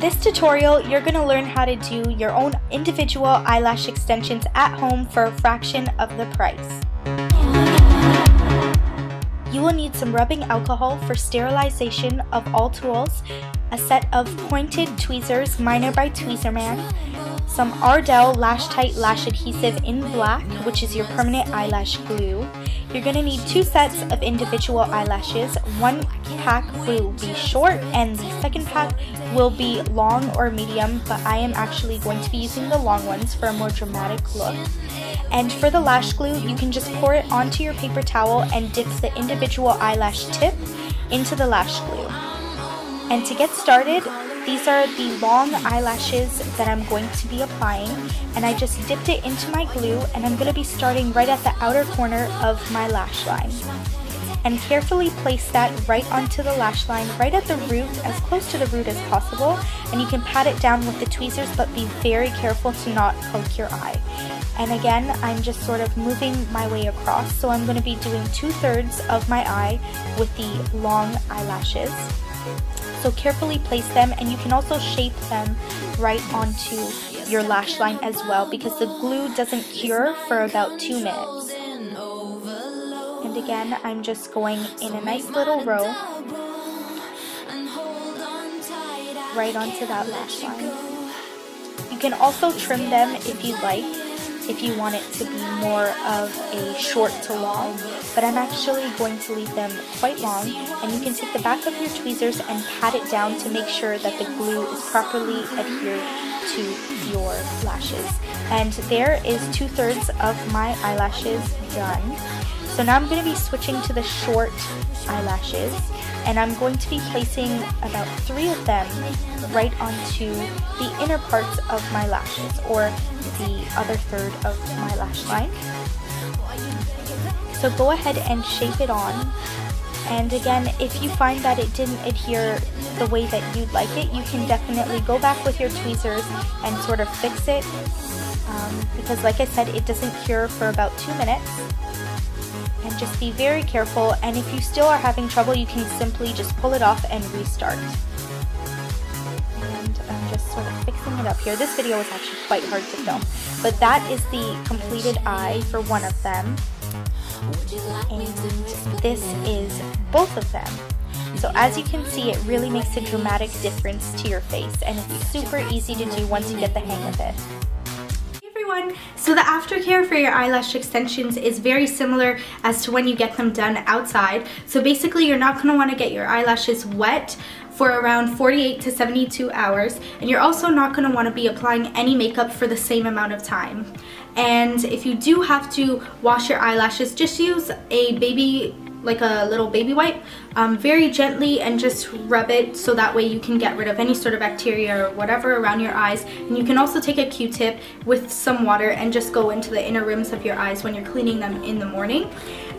this tutorial, you're going to learn how to do your own individual eyelash extensions at home for a fraction of the price. You will need some rubbing alcohol for sterilization of all tools, a set of pointed tweezers, mine are by Tweezerman, some Ardell Lash Tight Lash Adhesive in black, which is your permanent eyelash glue. You're going to need 2 sets of individual eyelashes. One pack will be short and the second pack will be long or medium, but I am actually going to be using the long ones for a more dramatic look. And for the lash glue, you can just pour it onto your paper towel and dip the individual eyelash tip into the lash glue. And to get started, these are the long eyelashes that I'm going to be applying, and I just dipped it into my glue, and I'm going to be starting right at the outer corner of my lash line. And carefully place that right onto the lash line, right at the root, as close to the root as possible, and you can pat it down with the tweezers, but be very careful to not poke your eye. And again, I'm just sort of moving my way across, so I'm going to be doing 2/3 of my eye with the long eyelashes. So carefully place them, and you can also shape them right onto your lash line as well, because the glue doesn't cure for about 2 minutes. And again, I'm just going in a nice little row right onto that lash line. You can also trim them if you'd like, if you want it to be more of a short to long, but I'm actually going to leave them quite long, and you can take the back of your tweezers and pat it down to make sure that the glue is properly adhered to your lashes. And there is 2/3 of my eyelashes done. So now I'm going to be switching to the short eyelashes, and I'm going to be placing about 3 of them right onto the inner parts of my lashes, or the other third of my lash line. So go ahead and shape it on, and again, if you find that it didn't adhere the way that you'd like it, you can definitely go back with your tweezers and sort of fix it, because like I said, it doesn't cure for about 2 minutes. And just be very careful, and if you still are having trouble, you can simply just pull it off and restart. And I'm just sort of fixing it up here. This video was actually quite hard to film, but that is the completed eye for one of them, and this is both of them. So as you can see, it really makes a dramatic difference to your face, and it's super easy to do once you get the hang of it. So the aftercare for your eyelash extensions is very similar as to when you get them done outside. So basically, you're not going to want to get your eyelashes wet for around 48 to 72 hours, and you're also not going to want to be applying any makeup for the same amount of time. And if you do have to wash your eyelashes, just use a little baby wipe very gently, and just rub it so that way you can get rid of any sort of bacteria or whatever around your eyes. And you can also take a Q-tip with some water and just go into the inner rims of your eyes when you're cleaning them in the morning.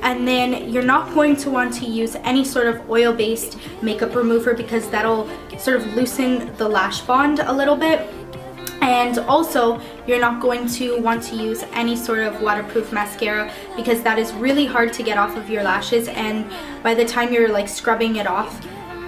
And then you're not going to want to use any sort of oil-based makeup remover, because that'll sort of loosen the lash bond a little bit. And also, you're not going to want to use any sort of waterproof mascara, because that is really hard to get off of your lashes, and by the time you're like scrubbing it off,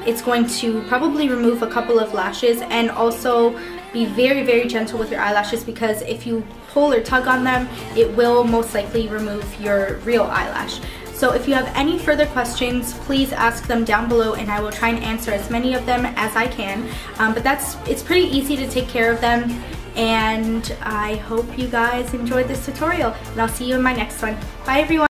it's going to probably remove a couple of lashes. And also be very, very gentle with your eyelashes, because if you pull or tug on them, it will most likely remove your real eyelash. So if you have any further questions, please ask them down below, and I will try and answer as many of them as I can. But it's pretty easy to take care of them, and I hope you guys enjoyed this tutorial, and I'll see you in my next one. Bye everyone!